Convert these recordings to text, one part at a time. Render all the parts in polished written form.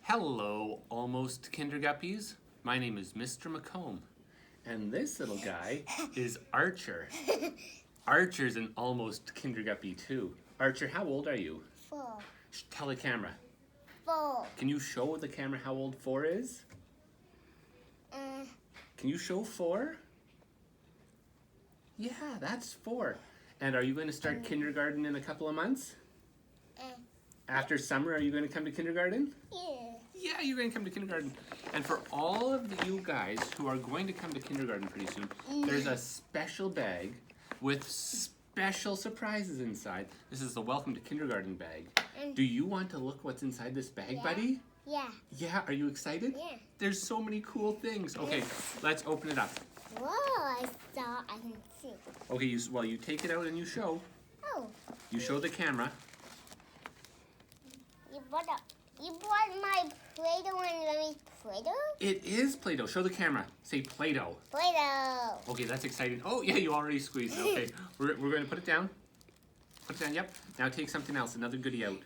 Hello, almost kinderguppies. My name is Mr. McComb, and this little guy is Archer. Archer's an almost kinderguppy too. Archer, how old are you? 4. Tell the camera. 4. Can you show the camera how old 4 is? Can you show 4? Yeah, that's 4. And are you going to start kindergarten in a couple of months? After summer, are you going to come to kindergarten? Yeah. Yeah, you're going to come to kindergarten. And for all of you guys who are going to come to kindergarten pretty soon, there's a special bag with special surprises inside. This is the Welcome to Kindergarten bag. Do you want to look what's inside this bag, Yeah. buddy? Yeah. Yeah, are you excited? Yeah. There's so many cool things. Okay, let's open it up. Whoa, I can see. Okay, you take it out and you show. Oh, You show the camera. you brought my Play-Doh and let me Play-Doh? It is Play-Doh. Show the camera. Say Play-Doh. Play-Doh. Okay, that's exciting. Oh, yeah, you already squeezed it. Okay, we're going to put it down. Put it down, yep. Now take something else, another goodie out.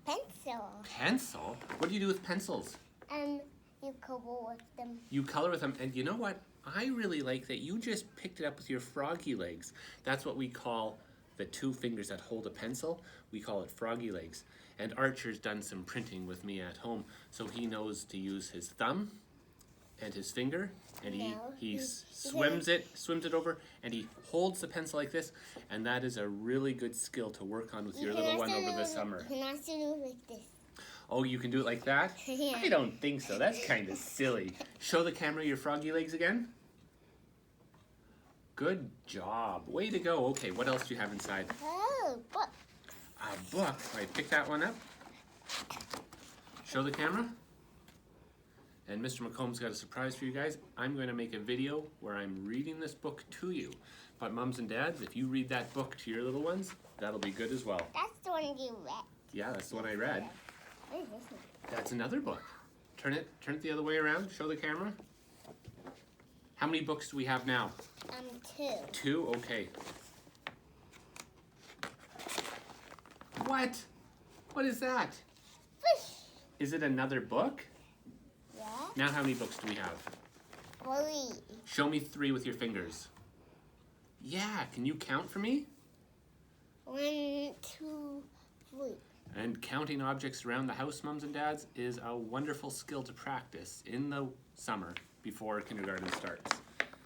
Pencil. Pencil? What do you do with pencils? And you color with them. You color with them, and you know what? I really like that you just picked it up with your froggy legs. That's what we call the 2 fingers that hold a pencil. We call it froggy legs. And Archer's done some printing with me at home, so he knows to use his thumb and his finger, and he swims it over, and he holds the pencil like this, and that is a really good skill to work on with your little one over the summer. You can also do it like this. Oh, you can do it like that? Yeah. I don't think so. That's kind of silly. Show the camera your froggy legs again. Good job. Way to go. Okay, what else do you have inside? Oh, book. A book. Right, pick that one up. Show the camera. And Mr. McComb's got a surprise for you guys. I'm going to make a video where I'm reading this book to you. But moms and dads, if you read that book to your little ones, that'll be good as well. That's the one you read. Yeah, that's the one I read. What is this one? That's another book. Turn it the other way around. Show the camera. How many books do we have now? 2. 2? Okay. What? What is that? Fish. Is it another book? Yeah. Now how many books do we have? 3. Show me 3 with your fingers. Yeah, can you count for me? 1, 2, 3. And counting objects around the house, mums and dads, is a wonderful skill to practice in the summer before kindergarten starts.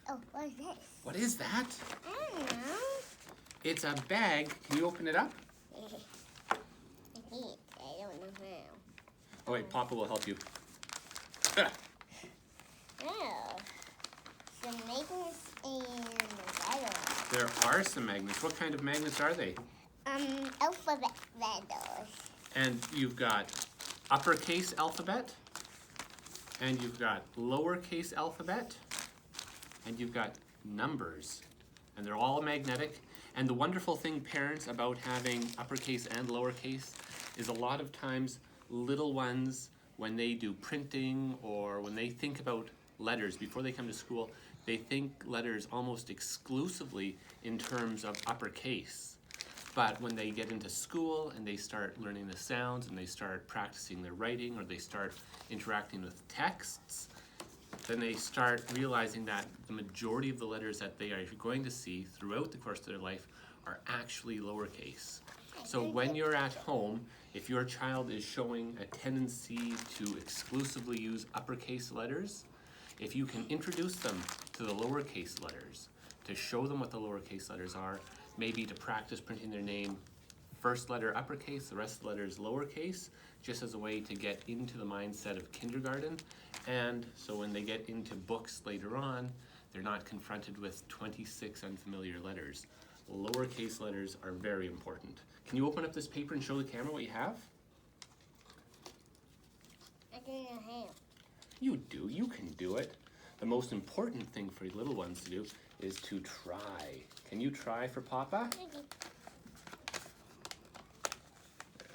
Oh, what is this? What is that? I don't know. It's a bag. Can you open it up? I don't know how. Oh wait, Papa will help you. Oh. Some magnets and letters. There are some magnets. What kind of magnets are they? Alphabet letters. And you've got uppercase alphabet, and you've got lowercase alphabet, and you've got numbers. And they're all magnetic. And the wonderful thing, parents, about having uppercase and lowercase is a lot of times little ones, when they do printing or when they think about letters before they come to school, they think letters almost exclusively in terms of uppercase. But when they get into school and they start learning the sounds and they start practicing their writing or they start interacting with texts, then they start realizing that the majority of the letters that they are going to see throughout the course of their life are actually lowercase. So when you're at home, if your child is showing a tendency to exclusively use uppercase letters, if you can introduce them to the lowercase letters, to show them what the lowercase letters are, maybe to practice printing their name first letter uppercase, the rest of the letters lowercase, just as a way to get into the mindset of kindergarten. And so when they get into books later on, they're not confronted with 26 unfamiliar letters. Lowercase letters are very important. Can you open up this paper and show the camera what you have? I don't know how. You do, you can do it. The most important thing for little ones to do is to try. Can you try for Papa?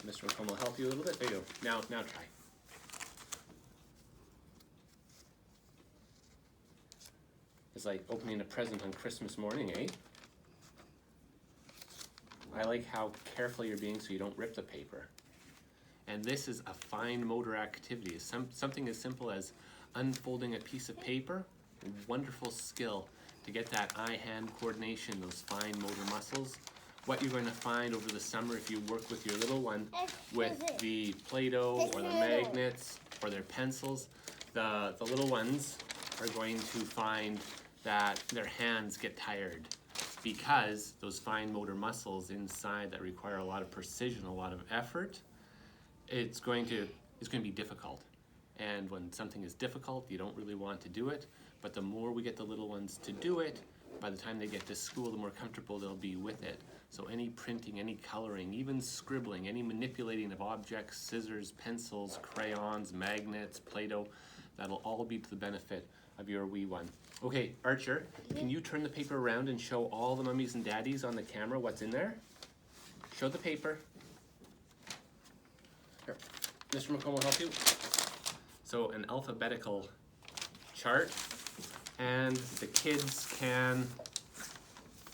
Mr. McComb will help you a little bit. There you go. Now try. It's like opening a present on Christmas morning, eh? I like how careful you're being so you don't rip the paper. And this is a fine motor activity. Something as simple as unfolding a piece of paper, wonderful skill to get that eye-hand coordination, those fine motor muscles. What you're going to find over the summer if you work with your little one with the Play-Doh or the magnets or their pencils, the little ones are going to find that their hands get tired because those fine motor muscles inside that require a lot of precision, a lot of effort, it's going to be difficult. And when something is difficult, you don't really want to do it. But the more we get the little ones to do it, by the time they get to school, the more comfortable they'll be with it. So any printing, any coloring, even scribbling, any manipulating of objects, scissors, pencils, crayons, magnets, Play-Doh, that'll all be to the benefit of your wee one. Okay, Archer, can you turn the paper around and show all the mummies and daddies on the camera what's in there? Show the paper. Here, Mr. McComb will help you. So an alphabetical chart, and the kids can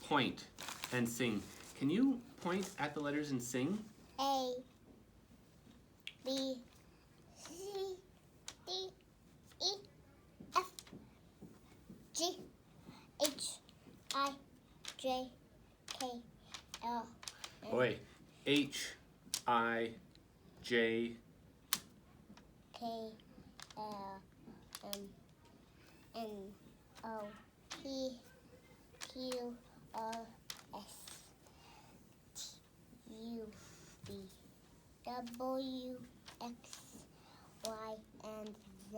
point and sing. Can you point at the letters and sing? A, B, C, D, E, F, G, H, I, J, K, L, M, Boy, H, I, J, K, L, M, N, O, P, Q, R, S, T, U, V, W, X, Y, and Z.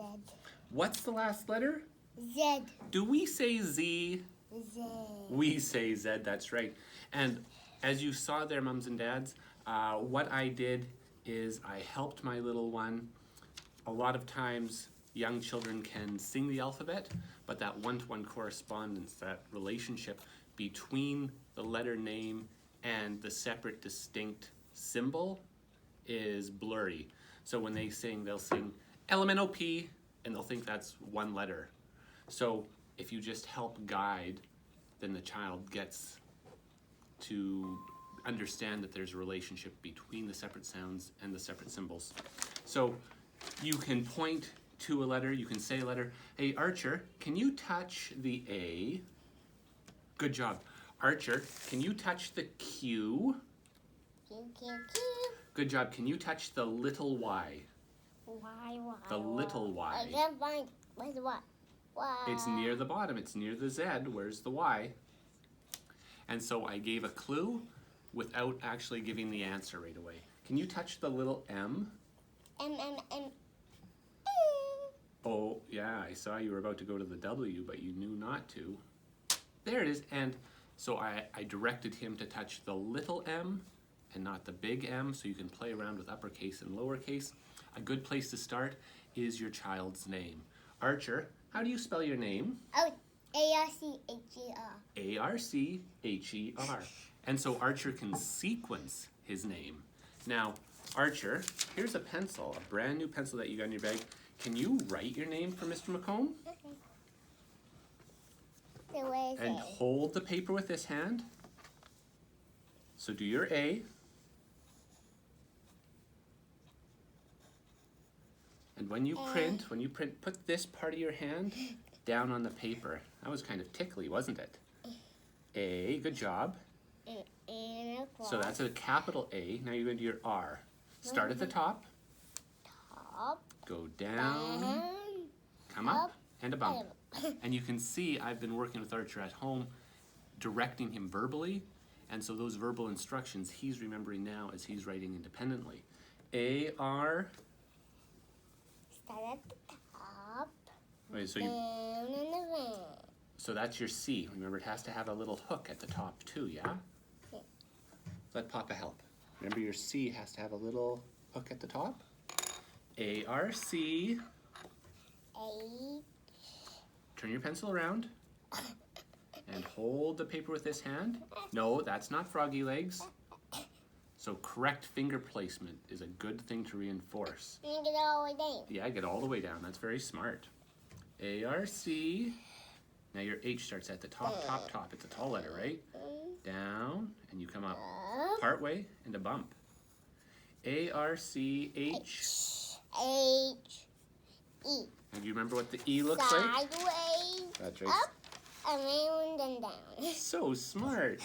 What's the last letter? Z. Do we say Z? Z. We say Z, that's right. And as you saw there, mums and dads, what I did is I helped my little one. A lot of times young children can sing the alphabet, but that one-to-one correspondence, that relationship between the letter name and the separate distinct symbol is blurry. So when they sing, they'll sing LMNOP and they'll think that's one letter. So if you just help guide, then the child gets to understand that there's a relationship between the separate sounds and the separate symbols. So you can point to a letter, you can say a letter. Hey, Archer, can you touch the A? Good job. Archer, can you touch the Q? Q, Q, Q. Good job. Can you touch the little Y? Y, Y. The little Y. I can't find, where's the Y? Y. It's near the bottom. It's near the Z. Where's the Y? And so I gave a clue without actually giving the answer right away. Can you touch the little M? M, M, M. Oh, yeah, I saw you were about to go to the W, but you knew not to. There it is. And so I directed him to touch the little M and not the big M, so you can play around with uppercase and lowercase. A good place to start is your child's name. Archer, how do you spell your name? Oh, A-R-C-H-E-R. A-R-C-H-E-R. And so Archer can sequence his name. Now, Archer, here's a pencil, a brand new pencil that you got in your bag. Can you write your name for Mr. McComb? Okay. So where is And it? hold the paper with this hand. So do your A. And when you print, put this part of your hand down on the paper. That was kind of tickly, wasn't it? A, good job. And across. So that's a capital A. Now you're going to do your R. Start at the top, Top. go down, Down. come up, and a bump. Up. And you can see I've been working with Archer at home, directing him verbally, and so those verbal instructions he's remembering now as he's writing independently. A-R, Start at the top. wait, so Down you, and around. so that's your C. Remember, it has to have a little hook at the top too, yeah? Yeah. Let Papa help. Remember, your C has to have a little hook at the top. A-R-C, A. turn your pencil around, and hold the paper with this hand. No, that's not froggy legs. So correct finger placement is a good thing to reinforce. And get all the way down. Yeah, get all the way down. That's very smart. A-R-C. Now your H starts at the top, top, top. It's a tall letter, right? Down, and you come up Up. part way and a bump. A-R-C-H. H-E. And do you remember what the E looks like? Sideways, That's right. up, around, and down. So smart.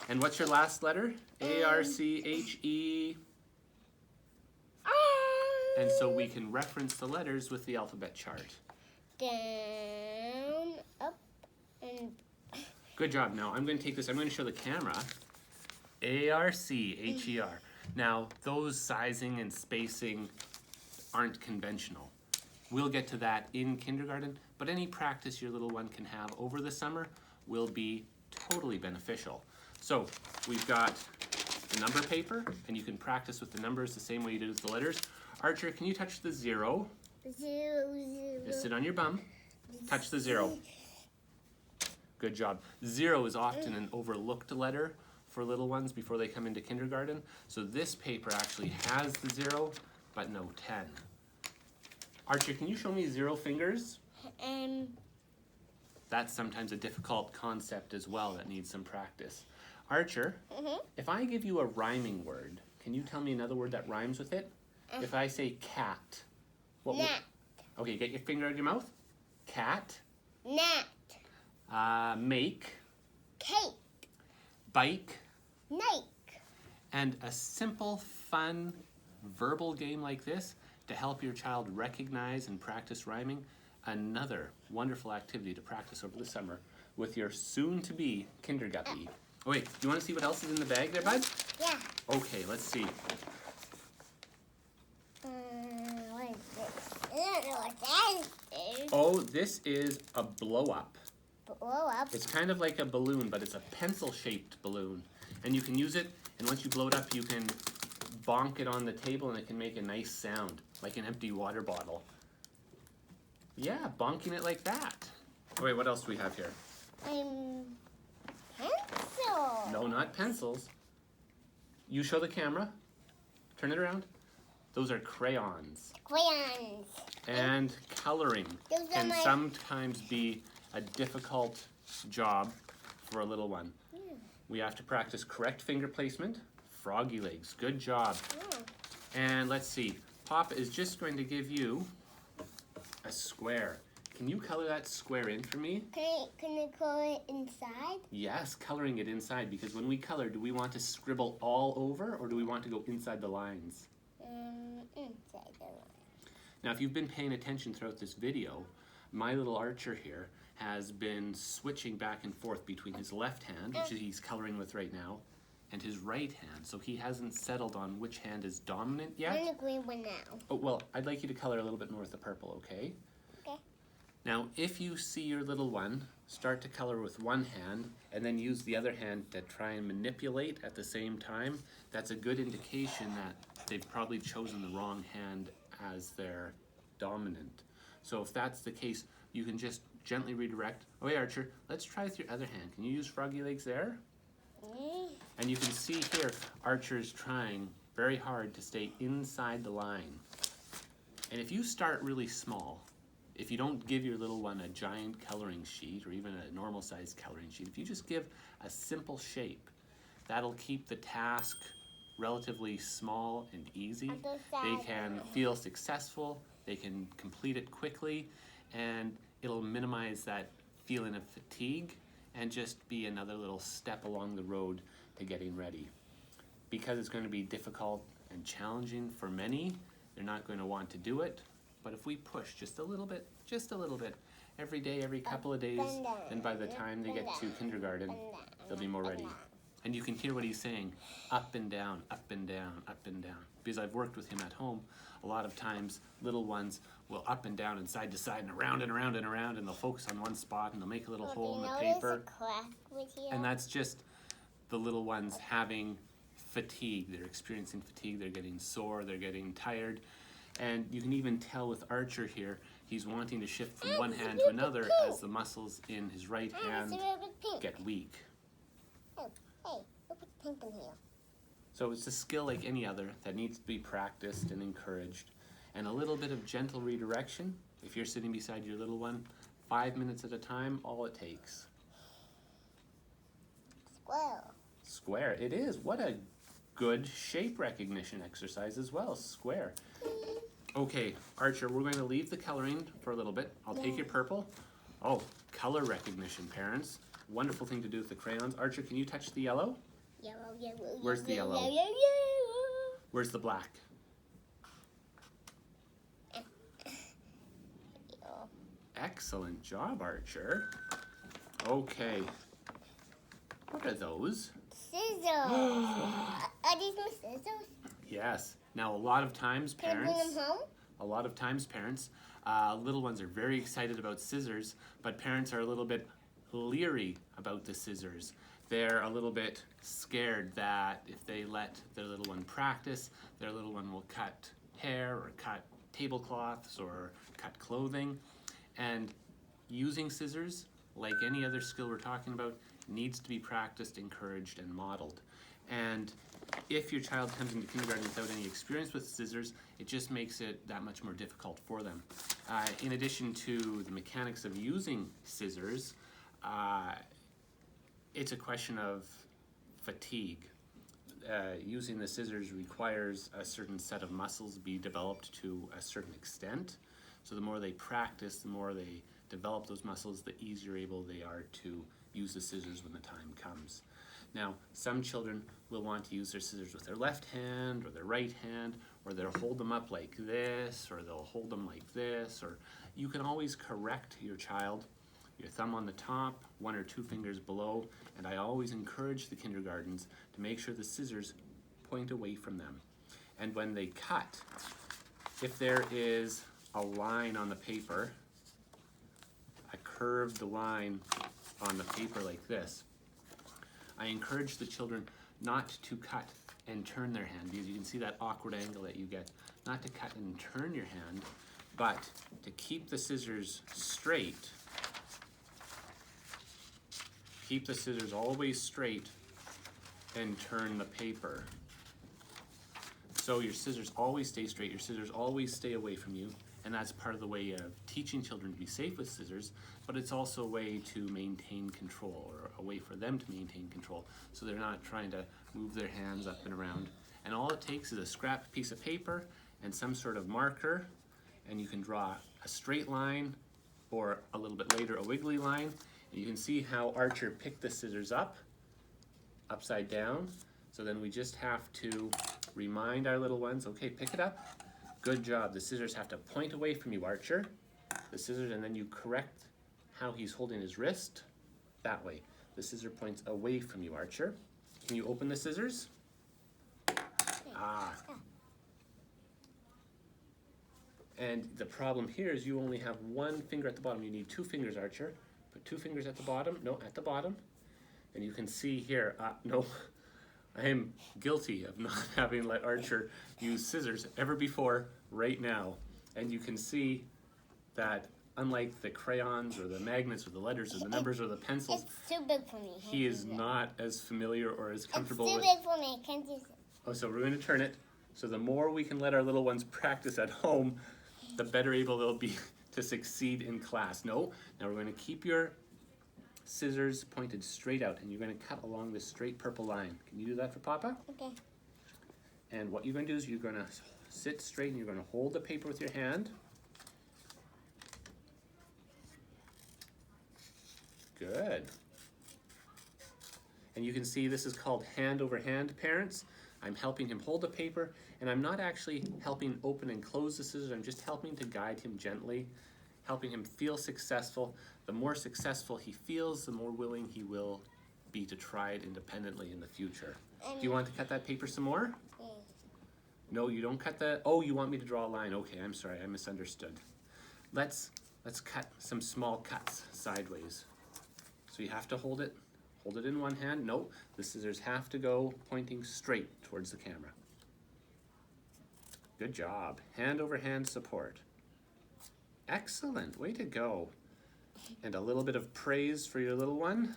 And what's your last letter? A-R-C-H-E. And so we can reference the letters with the alphabet chart. Down, up, and Good job. Now I'm going to take this, I'm going to show the camera. A-R-C-H-E-R. Now those sizing and spacing aren't conventional. We'll get to that in kindergarten, but any practice your little one can have over the summer will be totally beneficial. So we've got the number paper, and you can practice with the numbers the same way you did with the letters. Archer, can you touch the 0? 0, 0. Just sit on your bum. Touch the 0. Good job. 0 is often an overlooked letter for little ones before they come into kindergarten. So this paper actually has the 0, but no 10. Archer, can you show me 0 fingers? That's sometimes a difficult concept as well that needs some practice. Archer, if I give you a rhyming word, can you tell me another word that rhymes with it? If I say cat, what would... Gnat. Okay, get your finger out of your mouth. Cat. Gnat. Make. Cake. Bike. Nike. And a simple, fun, verbal game like this to help your child recognize and practice rhyming. Another wonderful activity to practice over the summer with your soon-to-be kinderguppy. Oh wait, do you want to see what else is in the bag there, bud? Yeah. Okay, let's see. What is this? I don't know what that is. Oh, this is a blow-up. Blow up. It's kind of like a balloon, but it's a pencil-shaped balloon. And you can use it, and once you blow it up, you can bonk it on the table, and it can make a nice sound, like an empty water bottle. Yeah, bonking it like that. Oh, wait, what else do we have here? Pencil. No, not pencils. You show the camera. Turn it around. Those are crayons. Crayons. And coloring Those are can my- sometimes be a difficult job for a little one. We have to practice correct finger placement. Froggy legs, good job. And let's see, Papa is just going to give you a square. Can you color that square in for me? Can I color it inside? Yes, coloring it inside, because when we color, do we want to scribble all over, or do we want to go inside the lines? Inside the line. Now, if you've been paying attention throughout this video, my little Archer here has been switching back and forth between his left hand, which he's coloring with right now, and his right hand. So he hasn't settled on which hand is dominant I'm yet. the green one now. Oh, well, I'd like you to color a little bit more with the purple, okay? Okay. Now, if you see your little one start to color with one hand and then use the other hand to try and manipulate at the same time, that's a good indication that they've probably chosen the wrong hand as their dominant. So if that's the case, you can just gently redirect. Oh, hey, Archer, let's try with your other hand. Can you use froggy legs there? And you can see here, Archer's trying very hard to stay inside the line. And if you start really small, if you don't give your little one a giant coloring sheet or even a normal sized coloring sheet, if you just give a simple shape, that'll keep the task relatively small and easy. They can feel successful, they can complete it quickly, and it'll minimize that feeling of fatigue and just be another little step along the road to getting ready. Because it's going to be difficult and challenging for many, they're not going to want to do it. But if we push just a little bit, every day, every couple of days, then by the time they get to kindergarten, they'll be more ready. And you can hear what he's saying, up and down, up and down, up and down. Because I've worked with him at home, a lot of times little ones will up and down and side to side and around and around and around, and they'll focus on one spot and they'll make a little hole in the paper. And that's just the little ones having fatigue. They're experiencing fatigue, they're getting sore, they're getting tired. And you can even tell with Archer here, he's wanting to shift from one hand to another as the muscles in his right hand get weak. Hey, look what's pink in here. So it's a skill like any other that needs to be practiced and encouraged. And a little bit of gentle redirection, if you're sitting beside your little one, 5 minutes at a time, all it takes. Square. Square, it is. What a good shape recognition exercise as well, square. Okay, Archer, we're going to leave the coloring for a little bit. I'll take your purple. Oh, color recognition, parents. Wonderful thing to do with the crayons. Archer, can you touch the yellow? Yellow, yellow. Where's the yellow? Yellow, yellow. Where's the black? Yellow. Excellent job, Archer. Okay. What are those? Scissors. Are these my scissors? Yes. Now, a lot of times, Can I parents, bring them home? little ones are very excited about scissors, but parents are a little bit leery about the scissors. They're a little bit scared that if they let their little one practice, their little one will cut hair or cut tablecloths or cut clothing. And using scissors, like any other skill we're talking about, needs to be practiced, encouraged, and modeled. And if your child comes into kindergarten without any experience with scissors, it just makes it that much more difficult for them. In addition to the mechanics of using scissors, it's a question of fatigue. Using the scissors requires a certain set of muscles be developed to a certain extent. So the more they practice, the more they develop those muscles, the easier able they are to use the scissors when the time comes. Now, some children will want to use their scissors with their left hand or their right hand, or they'll hold them up like this, or they'll hold them like this, or you can always correct your child. Your thumb on the top, 1 or 2 fingers below, and I always encourage the kindergartens to make sure the scissors point away from them. And when they cut, if there is a line on the paper, a curved line on the paper like this, I encourage the children not to cut and turn their hand, because you can see that awkward angle that you get. Not to cut and turn your hand, but to keep the scissors straight. Keep the scissors always straight and turn the paper. So your scissors always stay straight, your scissors always stay away from you, and that's part of the way of teaching children to be safe with scissors, but it's also a way to maintain control, or a way for them to maintain control, so they're not trying to move their hands up and around. And all it takes is a scrap piece of paper and some sort of marker, and you can draw a straight line, or a little bit later a wiggly line. And you can see how Archer picked the scissors up, upside down. So then we just have to remind our little ones, okay, pick it up. Good job. The scissors have to point away from you, Archer. The scissors, and then you correct how he's holding his wrist. That way. The scissor points away from you, Archer. Can you open the scissors? Ah. And the problem here is you only have 1 finger at the bottom. You need 2 fingers, Archer. Put 2 fingers at the bottom. No, at the bottom. And you can see here, no, I am guilty of not having let Archer use scissors ever before right now. And you can see that unlike the crayons or the magnets or the letters or the numbers or the pencils, It's too big for me. he is not as familiar or as comfortable It's too with. big for me. Can't use it. Oh, so we're going to turn it. So the more we can let our little ones practice at home, the better able they'll be to succeed in class. No, now we're going to keep your scissors pointed straight out, and you're going to cut along this straight purple line. Can you do that for Papa? Okay. And what you're going to do is you're going to sit straight, and you're going to hold the paper with your hand. Good. And you can see this is called hand over hand, parents. I'm helping him hold the paper, and I'm not actually helping open and close the scissors. I'm just helping to guide him gently, helping him feel successful. The more successful he feels, the more willing he will be to try it independently in the future. Do you want to cut that paper some more? Yeah. No, you don't cut the, oh, you want me to draw a line. Okay, I'm sorry, I misunderstood. Let's cut some small cuts sideways. So you have to hold it in one hand. No, the scissors have to go pointing straight towards the camera. Good job. Hand over hand support. Excellent, way to go. And a little bit of praise for your little one.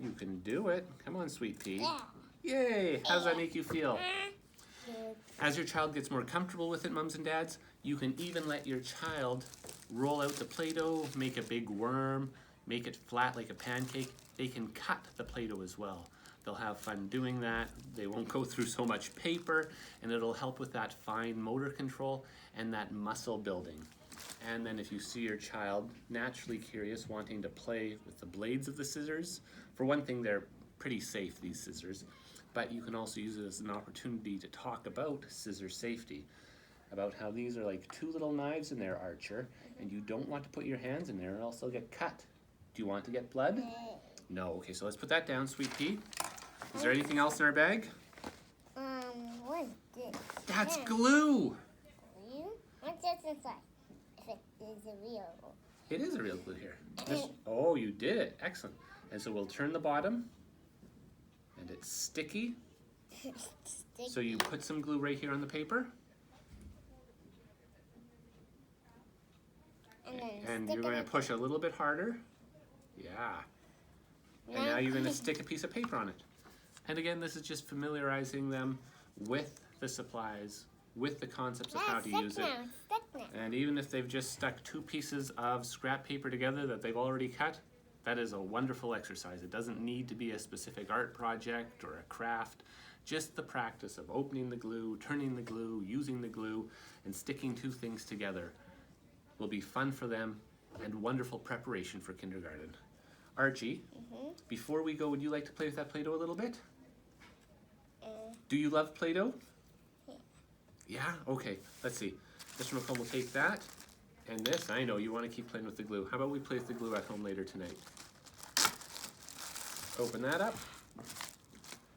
You can do it. Come on, sweet pea. Yeah. Yay, how does that make you feel? Good. As your child gets more comfortable with it, mums and dads, you can even let your child roll out the Play-Doh, make a big worm, make it flat like a pancake. They can cut the Play-Doh as well. They'll have fun doing that. They won't go through so much paper, and it'll help with that fine motor control and that muscle building. And then if you see your child naturally curious, wanting to play with the blades of the scissors, for one thing, they're pretty safe, these scissors, but you can also use it as an opportunity to talk about scissor safety, about how these are like two little knives in there, Archer, and you don't want to put your hands in there or else they'll get cut. Do you want to get blood? No. Okay, so let's put that down, Sweet Pea. Is there anything else in our bag? What is this? That's glue. Glue? What's this inside? If it is a real. It is a real glue here. Oh, you did it. Excellent. And so we'll turn the bottom, and it's sticky. So you put some glue right here on the paper. And you're going to push a little bit harder. Yeah. And now you're going to stick a piece of paper on it. And again, this is just familiarizing them with the supplies, with the concepts of how to use it. And even if they've just stuck two pieces of scrap paper together that they've already cut, that is a wonderful exercise. It doesn't need to be a specific art project or a craft. Just the practice of opening the glue, turning the glue, using the glue, and sticking two things together will be fun for them and wonderful preparation for kindergarten. Archie, before we go, would you like to play with that Play-Doh a little bit? Do you love Play-Doh? Yeah? Okay, let's see. Mr. McComb will take that and this. I know you want to keep playing with the glue. How about we play with the glue at home later tonight? Open that up.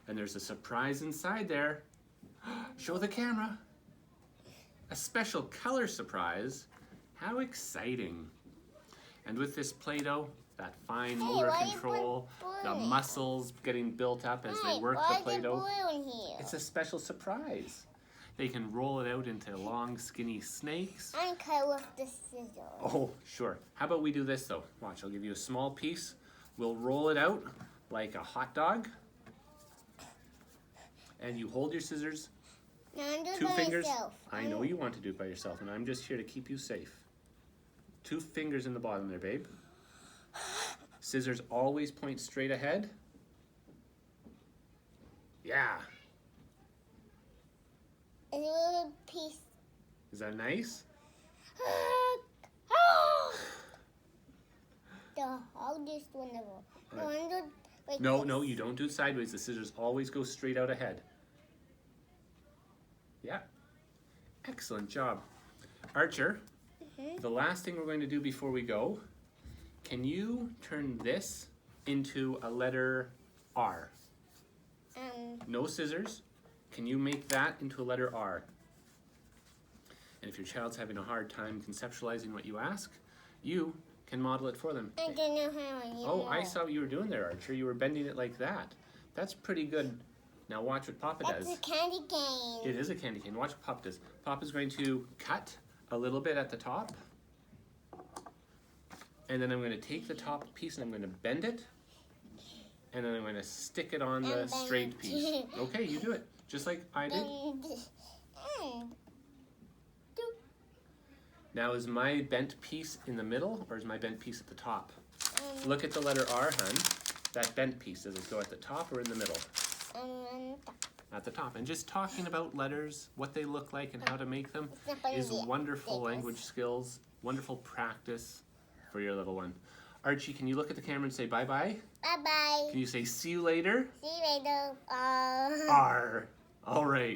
And there's a surprise inside there. Show the camera. A special color surprise. How exciting. And with this Play-Doh, that fine motor control, the muscles getting built up as they work the Play-Doh. It's a special surprise. They can roll it out into long, skinny snakes. I cut with the scissors. Oh, sure. How about we do this, though? Watch, I'll give you a small piece. We'll roll it out like a hot dog. And you hold your scissors, No, I'm doing two by fingers. myself. I know you want to do it by yourself, and I'm just here to keep you safe. Two fingers in the bottom there, babe. Scissors always point straight ahead. Yeah. A little piece. Is that nice? The hardest one of all. Right. No, I'm doing like No, this. no, you don't do it sideways. The scissors always go straight out ahead. Yeah. Excellent job. Archer, the last thing we're going to do before we go, can you turn this into a letter R? No scissors. Can you make that into a letter R? And if your child's having a hard time conceptualizing what you ask, you can model it for them. I don't know how. Oh, I saw what you were doing there, Archer. You were bending it like that. That's pretty good. Now watch what Papa does. That's a candy cane. It is a candy cane. Watch what Papa does. Papa's going to cut a little bit at the top. And then I'm going to take the top piece and I'm going to bend it. And then I'm going to stick it on the straight piece. Okay, you do it. Just like I did. Now is my bent piece in the middle or is my bent piece at the top? Look at the letter R, hun. That bent piece, does it go at the top or in the middle? At the top. And just talking about letters, what they look like and how to make them is wonderful language skills, wonderful practice for your little one. Archie, can you look at the camera and say bye-bye? Bye-bye. Can you say see you later? See you later. R. All right.